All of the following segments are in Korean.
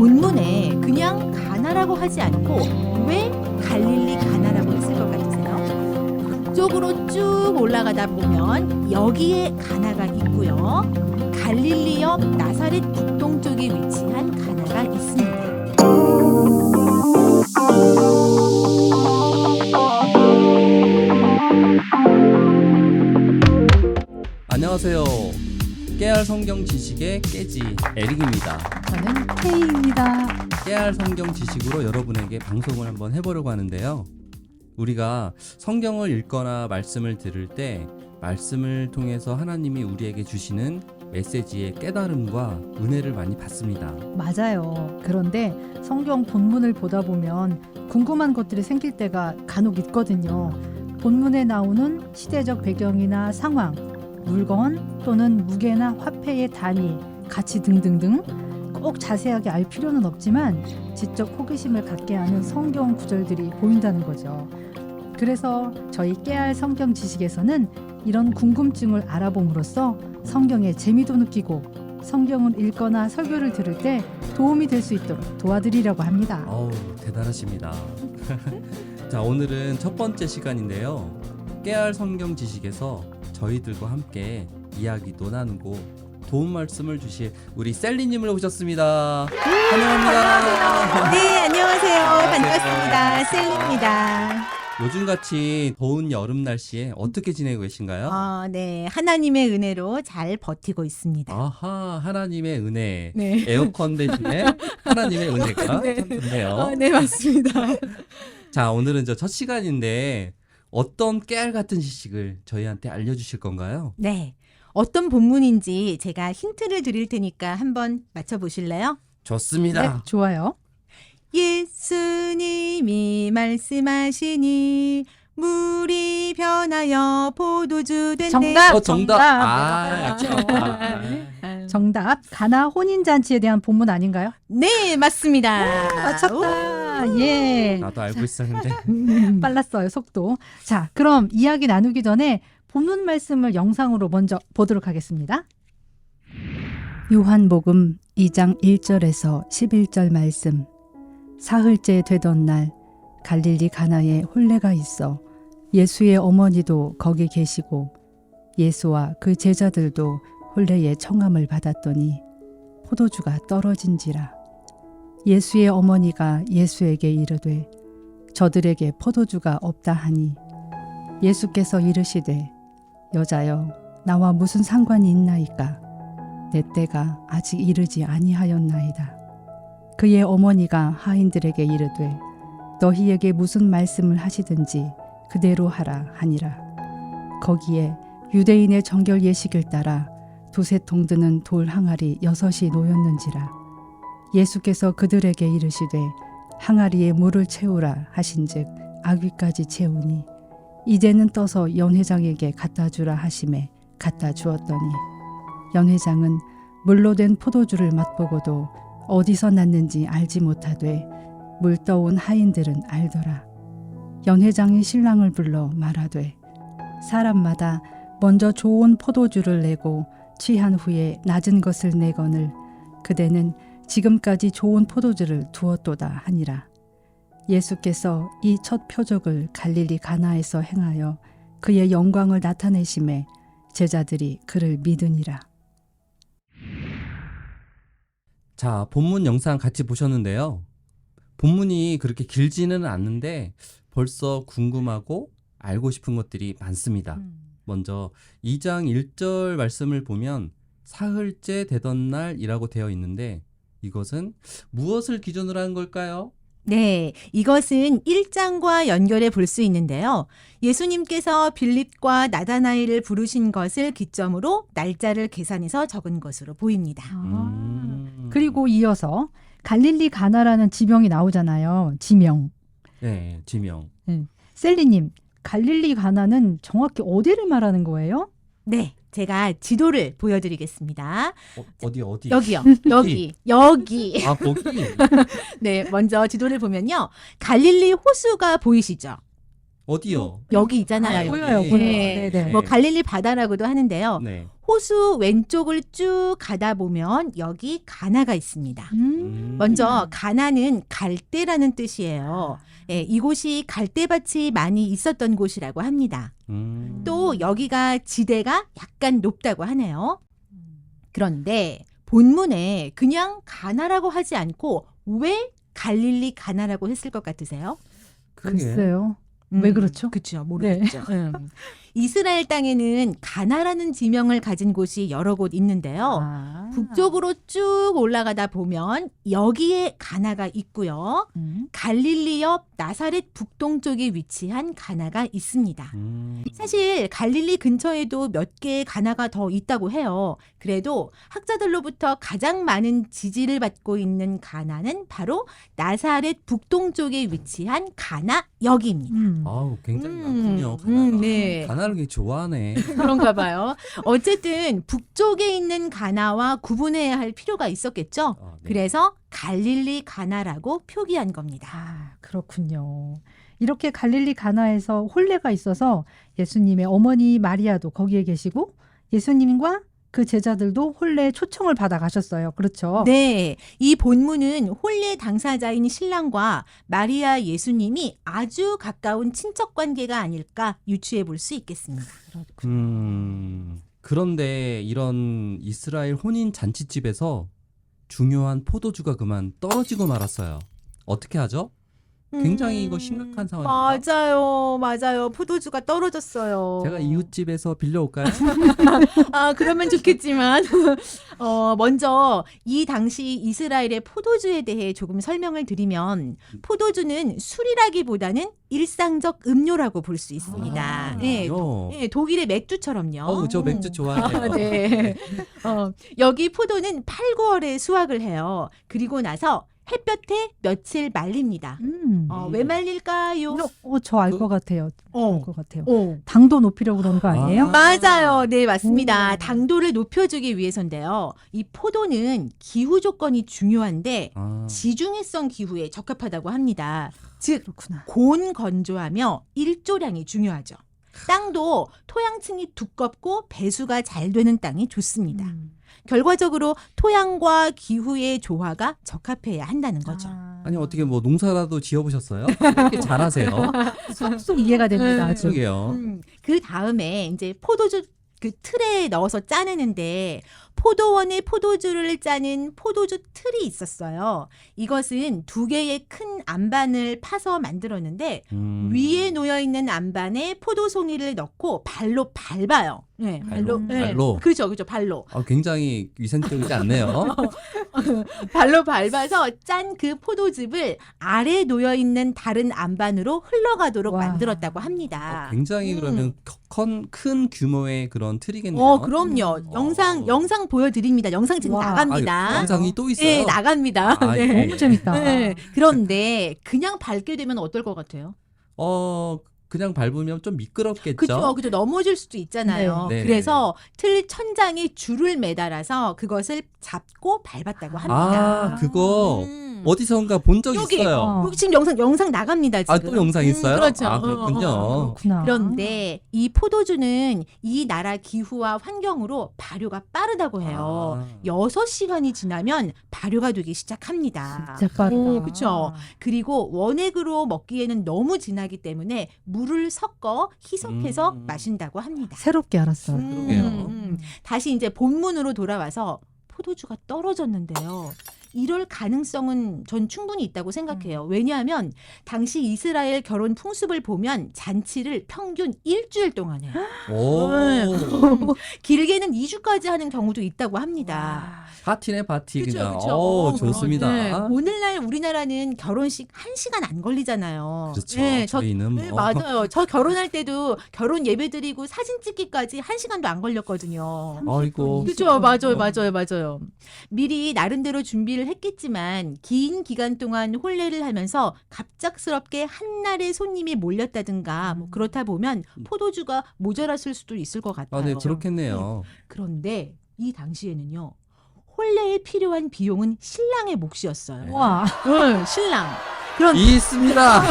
본문에 그냥 가나라고 하지 않고 왜 갈릴리 가나라고 했을 것 같으세요? 북쪽으로 쭉 올라가다 보면 여기에 가나가 있고요. 갈릴리 옆 나사렛 북동쪽에 위치한 가나가 있습니다. 안녕하세요. 깨알 성경 지식의 깨지 에릭입니다. 저는 K입니다. 깨알 성경 지식으로 여러분에게 방송을 한번 해보려고 하는데요. 우리가 성경을 읽거나 말씀을 들을 때 말씀을 통해서 하나님이 우리에게 주시는 메시지의 깨달음과 은혜를 많이 받습니다. 맞아요. 그런데 성경 본문을 보다 보면 궁금한 것들이 생길 때가 간혹 있거든요. 본문에 나오는 시대적 배경이나 상황, 물건 또는 무게나 화폐의 단위, 가치 등등등 꼭 자세하게 알 필요는 없지만 지적 호기심을 갖게 하는 성경 구절들이 보인다는 거죠. 그래서 저희 깨알 성경 지식에서는 이런 궁금증을 알아봄으로써 성경의 재미도 느끼고 성경을 읽거나 설교를 들을 때 도움이 될 수 있도록 도와드리려고 합니다. 어우, 대단하십니다. 자, 오늘은 첫 번째 시간인데요. 깨알 성경 지식에서 저희들과 함께 이야기도 나누고 도움 말씀을 주실 우리 셀리님을 오셨습니다. 환영합니다. 네, 안녕하세요. 안녕하세요. 반갑습니다. 셀리입니다. 요즘같이 더운 여름 날씨에 어떻게 지내고 계신가요? 네, 하나님의 은혜로 잘 버티고 있습니다. 아하, 하나님의 은혜. 네. 에어컨 대신에 하나님의 은혜가 네. 참 좋네요. 네, 맞습니다. 자, 오늘은 첫 시간인데 어떤 깨알 같은 지식을 저희한테 알려주실 건가요? 네, 어떤 본문인지 제가 힌트를 드릴 테니까 한번 맞춰보실래요? 좋습니다. 네, 좋아요. 예수님이 말씀하시니 물이 변하여 포도주 된대. 정답! 정답. 정답. 약속했다. 정답. 가나 혼인잔치에 대한 본문 아닌가요? 네, 맞습니다. 맞췄다. 예. 나도 알고 있었는데. 빨랐어요, 속도. 자, 그럼 이야기 나누기 전에 본문 말씀을 영상으로 먼저 보도록 하겠습니다. 요한복음 2장 1절에서 11절 말씀. 사흘째 되던 날 갈릴리 가나에 혼례가 있어 예수의 어머니도 거기 계시고 예수와 그 제자들도 혼례의 청함을 받았더니 포도주가 떨어진지라. 예수의 어머니가 예수에게 이르되 저들에게 포도주가 없다 하니 예수께서 이르시되 여자여 나와 무슨 상관이 있나이까 내 때가 아직 이르지 아니하였나이다. 그의 어머니가 하인들에게 이르되 너희에게 무슨 말씀을 하시든지 그대로 하라 하니라. 거기에 유대인의 정결 예식을 따라 두세 통 드는 돌 항아리 6이 놓였는지라. 예수께서 그들에게 이르시되 항아리에 물을 채우라 하신즉 아귀까지 채우니 이제는 떠서 연회장에게 갖다 주라 하심에 갖다 주었더니 연회장은 물로 된 포도주를 맛보고도 어디서 났는지 알지 못하되 물 떠온 하인들은 알더라. 연회장이 신랑을 불러 말하되 사람마다 먼저 좋은 포도주를 내고 취한 후에 낮은 것을 내거늘 그대는 지금까지 좋은 포도주를 두었도다 하니라. 예수께서 이 첫 표적을 갈릴리 가나에서 행하여 그의 영광을 나타내심에 제자들이 그를 믿으니라. 자, 본문 영상 같이 보셨는데요. 본문이 그렇게 길지는 않는데 벌써 궁금하고 알고 싶은 것들이 많습니다. 먼저 2장 1절 말씀을 보면 사흘째 되던 날이라고 되어 있는데 이것은 무엇을 기준으로 한 걸까요? 네, 이것은 1장과 연결해 볼 수 있는데요. 예수님께서 빌립과 나다나엘을 부르신 것을 기점으로 날짜를 계산해서 적은 것으로 보입니다. 그리고 이어서 갈릴리 가나라는 지명이 나오잖아요. 지명. 네, 지명. 셀리님, 갈릴리 가나는 정확히 어디를 말하는 거예요? 네, 제가 지도를 보여드리겠습니다. 어디? 여기요. 여기. 아, 거기. 네, 먼저 지도를 보면요. 갈릴리 호수가 보이시죠? 어디요? 여기 있잖아요. 아, 보여요, 여기. 보여요. 네. 네네. 뭐 갈릴리 바다라고도 하는데요. 네. 호수 왼쪽을 쭉 가다 보면 여기 가나가 있습니다. 먼저 가나는 갈대라는 뜻이에요. 예, 이곳이 갈대밭이 많이 있었던 곳이라고 합니다. 또 여기가 지대가 약간 높다고 하네요. 그런데 본문에 그냥 가나라고 하지 않고 왜 갈릴리 가나라고 했을 것 같으세요? 글쎄요. 왜 그렇죠? 그렇죠. 모르겠죠. 이스라엘 땅에는 가나라는 지명을 가진 곳이 여러 곳 있는데요. 아. 북쪽으로 쭉 올라가다 보면 여기에 가나가 있고요. 갈릴리 옆 나사렛 북동쪽에 위치한 가나가 있습니다. 사실 갈릴리 근처에도 몇 개의 가나가 더 있다고 해요. 그래도 학자들로부터 가장 많은 지지를 받고 있는 가나는 바로 나사렛 북동쪽에 위치한 가나 여기입니다. 아우, 굉장히 많군요. 가나가. 네. 가나를 굉장히 좋아하네. 그런가 봐요. 어쨌든 북쪽에 있는 가나와 구분해야 할 필요가 있었겠죠. 아, 네. 그래서 갈릴리 가나라고 표기한 겁니다. 아, 그렇군요. 이렇게 갈릴리 가나에서 혼례가 있어서 예수님의 어머니 마리아도 거기에 계시고 예수님과 그 제자들도 혼례 초청을 받아 가셨어요. 그렇죠? 네, 이 본문은 혼례 당사자인 신랑과 마리아 예수님이 아주 가까운 친척 관계가 아닐까 유추해 볼 수 있겠습니다. 그런데 이런 이스라엘 혼인 잔치집에서 중요한 포도주가 그만 떨어지고 말았어요. 어떻게 하죠? 굉장히 이거 심각한 상황입니다. 맞아요. 포도주가 떨어졌어요. 제가 이웃집에서 빌려올까요? 아, 그러면 좋겠지만 먼저 이 당시 이스라엘의 포도주에 대해 조금 설명을 드리면 포도주는 술이라기보다는 일상적 음료라고 볼 수 있습니다. 아, 네, 그래요? 네, 독일의 맥주처럼요. 저 맥주 좋아해요. 네. 여기 포도는 8, 9월에 수확을 해요. 그리고 나서 햇볕에 며칠 말립니다. 왜 말릴까요? 저 알 것 같아요. 알 것 같아요. 어. 당도 높이려고 그런 거 아니에요? 맞아요. 네, 맞습니다. 당도를 높여주기 위해서인데요. 이 포도는 기후 조건이 중요한데 지중해성 기후에 적합하다고 합니다. 즉, 그렇구나. 곤건조하며 일조량이 중요하죠. 땅도 토양층이 두껍고 배수가 잘 되는 땅이 좋습니다. 결과적으로 토양과 기후의 조화가 적합해야 한다는 거죠. 아니 어떻게 뭐 농사라도 지어보셨어요? 이렇게 잘하세요. 쏙쏙 이해가 됩니다. 아주. 그러게요. 그 다음에 이제 포도주 그 틀에 넣어서 짜내는데 포도원에 포도주를 짜는 포도주 틀이 있었어요. 이것은 2개의 큰 안반을 파서 만들었는데 위에 놓여 있는 안반에 포도송이를 넣고 발로 밟아요. 네, 발로. 발로? 그렇죠, 발로. 굉장히 위생적이지 않네요. 발로 밟아서 짠 그 포도즙을 아래 놓여 있는 다른 안반으로 흘러가도록 와. 만들었다고 합니다. 굉장히 그러면 큰 규모의 그런 틀이겠네요. 그럼요. 영상 보여드립니다. 영상 지금 와. 나갑니다. 영상이 또 있어요? 네, 나갑니다. 아, 네. 예. 너무 재밌다. 네. 그런데 그냥 밟게 되면 어떨 것 같아요? 그냥 밟으면 좀 미끄럽겠죠. 그죠. 넘어질 수도 있잖아요. 네. 그래서 틀 천장에 줄을 매달아서 그것을 잡고 밟았다고 합니다. 그거 어디선가 본 적 여기. 있어요. 지금 영상 나갑니다. 지금. 또 영상 있어요? 그렇죠. 그렇군요. 그렇구나. 그런데 이 포도주는 이 나라 기후와 환경으로 발효가 빠르다고 해요. 6시간이 지나면 발효가 되기 시작합니다. 진짜 빠르다. 그렇죠. 그리고 원액으로 먹기에는 너무 진하기 때문에 물을 섞어 희석해서 마신다고 합니다. 새롭게 알았어요. 그러게요. 다시 이제 본문으로 돌아와서 포도주가 떨어졌는데요. 이럴 가능성은 전 충분히 있다고 생각해요. 왜냐하면 당시 이스라엘 결혼 풍습을 보면 잔치를 평균 일주일 동안 해요. 길게는 2주까지 하는 경우도 있다고 합니다. 파티네 파티 그쵸, 그냥. 그쵸. 좋습니다. 네. 오늘날 우리나라는 결혼식 1시간 안 걸리잖아요. 그렇죠. 네, 저희는 네, 맞아요. 저 결혼할 때도 결혼 예배 드리고 사진 찍기까지 1시간도 안 걸렸거든요. 아이고. 그렇죠. 맞아요. 미리 나름대로 준비를 했겠지만 긴 기간 동안 혼례를 하면서 갑작스럽게 한날에 손님이 몰렸다든가 뭐 그렇다 보면 포도주가 모자랐을 수도 있을 것 같아요. 네, 그렇겠네요. 그런데 이 당시에는요. 혼례에 필요한 비용은 신랑의 몫이었어요. 와. 신랑. 그런 있습니다.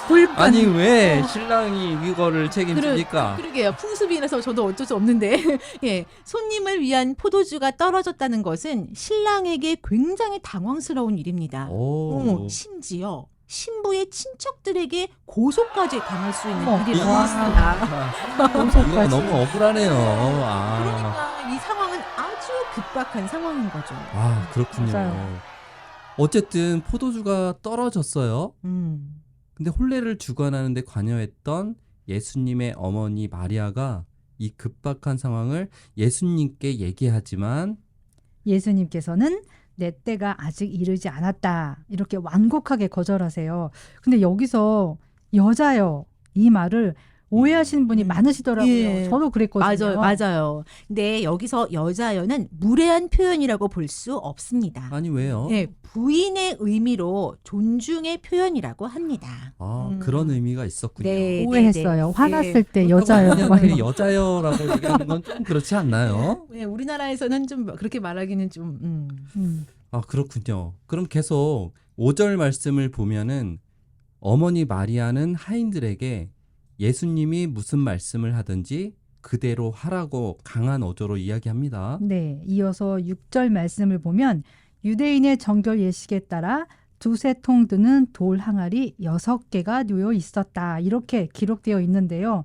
불판. 아니 왜 신랑이 이거를 책임집니까? 그러게요. 풍습이라서 저도 어쩔 수 없는데 예, 손님을 위한 포도주가 떨어졌다는 것은 신랑에게 굉장히 당황스러운 일입니다. 오. 심지어 신부의 친척들에게 고소까지 당할 수 있는 어머. 일이라고 와. 했습니다. 이거 너무 억울하네요. 아, 그러니까 이 상황은 아주 급박한 상황인 거죠. 아 그렇군요. 맞아요. 어쨌든 포도주가 떨어졌어요. 음. 근데 혼례를 주관하는데 관여했던 예수님의 어머니 마리아가 이 급박한 상황을 예수님께 얘기하지만 예수님께서는 내 때가 아직 이르지 않았다. 이렇게 완곡하게 거절하세요. 근데 여기서 여자요. 이 말을 오해하시는 분이 많으시더라고요. 예. 저도 그랬거든요. 맞아요. 근데 여기서 여자여는 무례한 표현이라고 볼 수 없습니다. 아니 왜요? 예, 부인의 의미로 존중의 표현이라고 합니다. 아 그런 의미가 있었군요. 네. 오해했어요. 화났을 때 그렇다고 여자요. 그냥 여자요라고 얘기하는 건 좀 그렇지 않나요? 네, 우리나라에서는 좀 그렇게 말하기는 좀 아 그렇군요. 그럼 계속 5절 말씀을 보면은 어머니 마리아는 하인들에게 예수님이 무슨 말씀을 하든지 그대로 하라고 강한 어조로 이야기합니다. 네, 이어서 6절 말씀을 보면 유대인의 정결 예식에 따라 두세 통 드는 돌 항아리 6개가 놓여 있었다. 이렇게 기록되어 있는데요.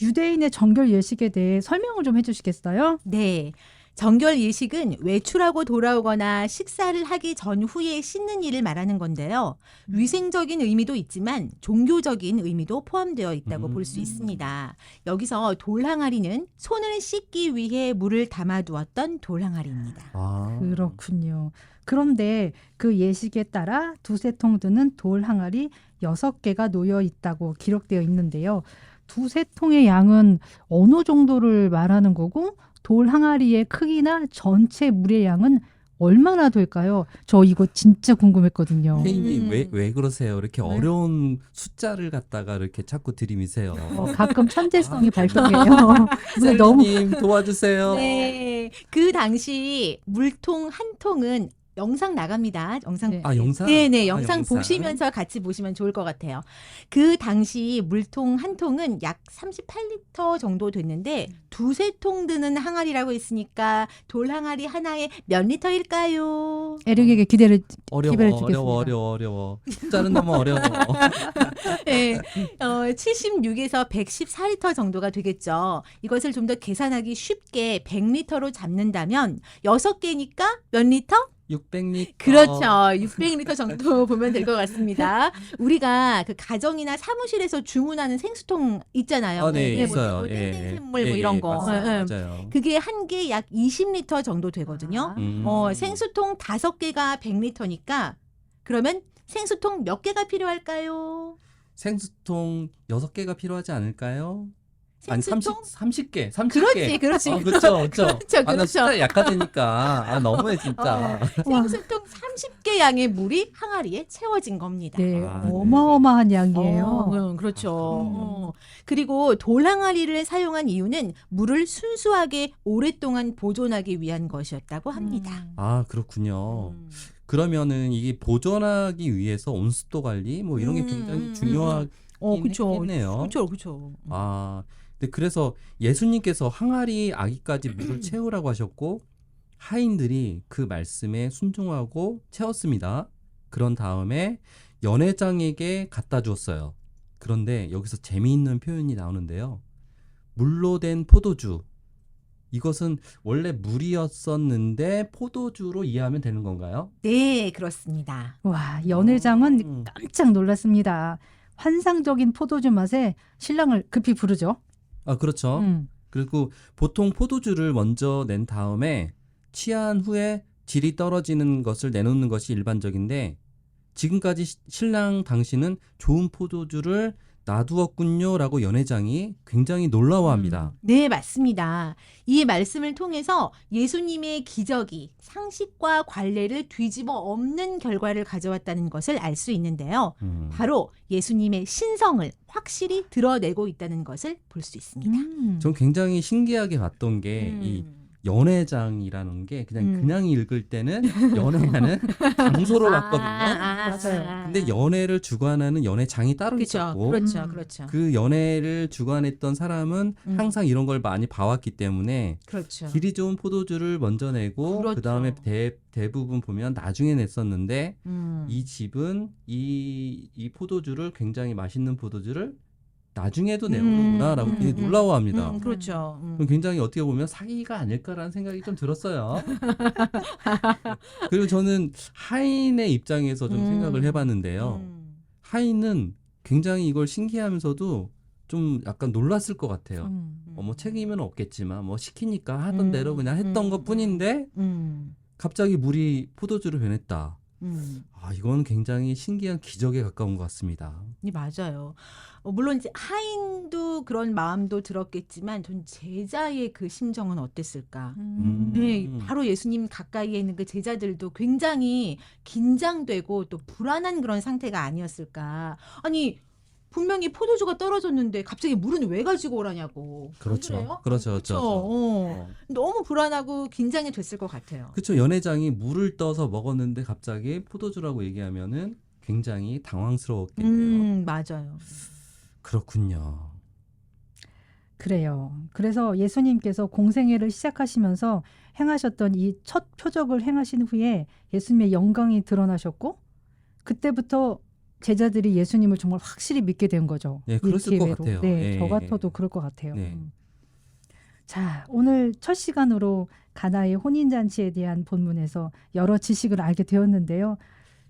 유대인의 정결 예식에 대해 설명을 좀 해주시겠어요? 네. 정결 예식은 외출하고 돌아오거나 식사를 하기 전후에 씻는 일을 말하는 건데요. 위생적인 의미도 있지만 종교적인 의미도 포함되어 있다고 볼 수 있습니다. 여기서 돌항아리는 손을 씻기 위해 물을 담아두었던 돌항아리입니다. 아, 그렇군요. 그런데 그 예식에 따라 두세 통 드는 돌 항아리 6개가 놓여 있다고 기록되어 있는데요. 두세 통의 양은 어느 정도를 말하는 거고 돌 항아리의 크기나 전체 물의 양은 얼마나 될까요? 저 이거 진짜 궁금했거든요. 선생님이 왜 그러세요? 이렇게 네. 어려운 숫자를 갖다가 이렇게 자꾸 들이미세요. 가끔 천재성이 발동해요. 근데 너무 선생님 도와주세요. 네. 그 당시 물통 한 통은 영상 나갑니다. 영상. 네. 아 영상? 네네, 아, 영상 보시면서 같이 보시면 좋을 것 같아요. 그 당시 물통 한 통은 약 38리터 정도 됐는데 두세 통 드는 항아리라고 했으니까 돌 항아리 하나에 몇 리터일까요? 에릭에게 기대를 어려워 기회를 어려워 주겠습니다. 어려워 숫자는 너무 어려워. 네, 76에서 114리터 정도가 되겠죠. 이것을 좀 더 계산하기 쉽게 100리터로 잡는다면 6개니까 몇 리터? 600리터. 그렇죠. 600리터 정도 보면 될 것 같습니다. 우리가 그 가정이나 사무실에서 주문하는 생수통 있잖아요. 아, 네, 뭐 있어요. 땡땡샘물 예, 뭐 이런 예, 거. 맞아요. 예, 예. 맞아요. 그게 한 개 약 20리터 정도 되거든요. 생수통 5개가 100리터니까 그러면 생수통 몇 개가 필요할까요? 생수통 6개가 필요하지 않을까요? 아니 생수통? 30개. 그렇지. 그렇죠. 그렇죠. 아, 나 그렇죠. 숫자 약하다니까. 아, 너무해 진짜. 생수통 30개 양의 물이 항아리에 채워진 겁니다. 네, 아, 네. 어마어마한 양이에요. 그렇죠. 그리고 돌항아리를 사용한 이유는 물을 순수하게 오랫동안 보존하기 위한 것이었다고 합니다. 아, 그렇군요. 음. 그러면은 이게 보존하기 위해서 온습도 관리 뭐 이런 게 굉장히 중요하긴 그렇죠. 했네요. 그렇죠. 아, 근데 그래서 예수님께서 항아리 아기까지 물을 채우라고 하셨고 하인들이 그 말씀에 순종하고 채웠습니다. 그런 다음에 연회장에게 갖다 주었어요. 그런데 여기서 재미있는 표현이 나오는데요. 물로 된 포도주. 이것은 원래 물이었었는데 포도주로 이해하면 되는 건가요? 네, 그렇습니다. 와, 연회장은 깜짝 놀랐습니다. 환상적인 포도주 맛에 신랑을 급히 부르죠. 아, 그렇죠. 그리고 보통 포도주를 먼저 낸 다음에 취한 후에 질이 떨어지는 것을 내놓는 것이 일반적인데 지금까지 신랑 당신은 좋은 포도주를 놔두었군요라고 연회장이 굉장히 놀라워합니다. 네, 맞습니다. 이 말씀을 통해서 예수님의 기적이 상식과 관례를 뒤집어 엎는 결과를 가져왔다는 것을 알 수 있는데요. 바로 예수님의 신성을 확실히 드러내고 있다는 것을 볼 수 있습니다. 전 굉장히 신기하게 봤던 게 이 연회장이라는 게 음. 그냥 읽을 때는 연회하는 장소로 봤거든요. 맞아요. 근데 연회를 주관하는 연회장이 따로 그렇죠. 있었고 그렇죠. 음. 그렇죠. 그 연회를 주관했던 사람은 항상 이런 걸 많이 봐왔기 때문에 그렇죠. 질이 좋은 포도주를 먼저 내고 그렇죠. 그다음에 대부분 보면 나중에 냈었는데 음. 이 집은 이 포도주를 굉장히 맛있는 포도주를 나중에도 내오는구나라고 굉장히 놀라워합니다. 그렇죠. 그럼 굉장히 어떻게 보면 사기가 아닐까라는 생각이 좀 들었어요. 그리고 저는 하인의 입장에서 좀 생각을 해봤는데요. 하인은 굉장히 이걸 신기하면서도 좀 약간 놀랐을 것 같아요. 뭐 책임은 없겠지만 뭐 시키니까 하던 대로 그냥 했던 것뿐인데 갑자기 물이 포도주로 변했다. 아, 이건 굉장히 신기한 기적에 가까운 것 같습니다. 네, 맞아요. 물론 이제 하인도 그런 마음도 들었겠지만 전 제자의 그 심정은 어땠을까? 네, 바로 예수님 가까이에 있는 그 제자들도 굉장히 긴장되고 또 불안한 그런 상태가 아니었을까? 아니, 분명히 포도주가 떨어졌는데 갑자기 물은 왜 가지고 오라냐고. 그렇죠. 안 그래요? 그렇죠. 그렇죠. 그렇죠. 너무 불안하고 긴장이 됐을 것 같아요. 그렇죠. 연회장이 물을 떠서 먹었는데 갑자기 포도주라고 얘기하면은 굉장히 당황스러웠겠네요. 맞아요. 그렇군요. 그래요. 그래서 예수님께서 공생애를 시작하시면서 행하셨던 이 첫 표적을 행하신 후에 예수님의 영광이 드러나셨고 그때부터 제자들이 예수님을 정말 확실히 믿게 된 거죠. 네, 이 그랬을 것 기회로. 같아요. 네, 예, 저 예. 같아도 그럴 것 같아요. 네. 자, 오늘 첫 시간으로 가나의 혼인잔치에 대한 본문에서 여러 지식을 알게 되었는데요.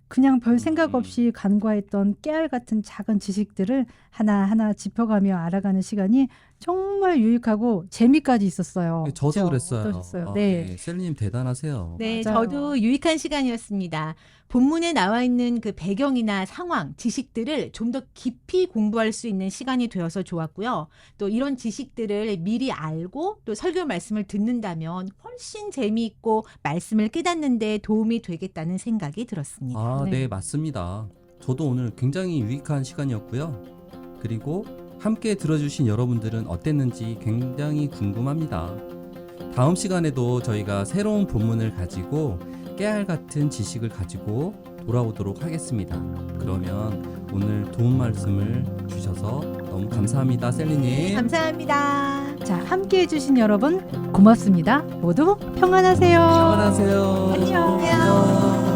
그냥 별 생각 없이 간과했던 깨알 같은 작은 지식들을 하나하나 짚어가며 알아가는 시간이 정말 유익하고 재미까지 있었어요. 저도 그렇죠? 그랬어요. 어떠셨어요? 아, 네. 셀리님 대단하세요. 네, 맞아요. 저도 유익한 시간이었습니다. 본문에 나와 있는 그 배경이나 상황, 지식들을 좀 더 깊이 공부할 수 있는 시간이 되어서 좋았고요. 또 이런 지식들을 미리 알고 또 설교 말씀을 듣는다면 훨씬 재미있고 말씀을 깨닫는 데 도움이 되겠다는 생각이 들었습니다. 아, 네. 네, 맞습니다. 저도 오늘 굉장히 유익한 시간이었고요. 그리고 함께 들어주신 여러분들은 어땠는지 굉장히 궁금합니다. 다음 시간에도 저희가 새로운 본문을 가지고 깨알 같은 지식을 가지고 돌아오도록 하겠습니다. 그러면 오늘 좋은 말씀을 주셔서 너무 감사합니다, 셀리님. 감사합니다. 자, 함께 해주신 여러분 고맙습니다. 모두 평안하세요. 평안하세요. 안녕.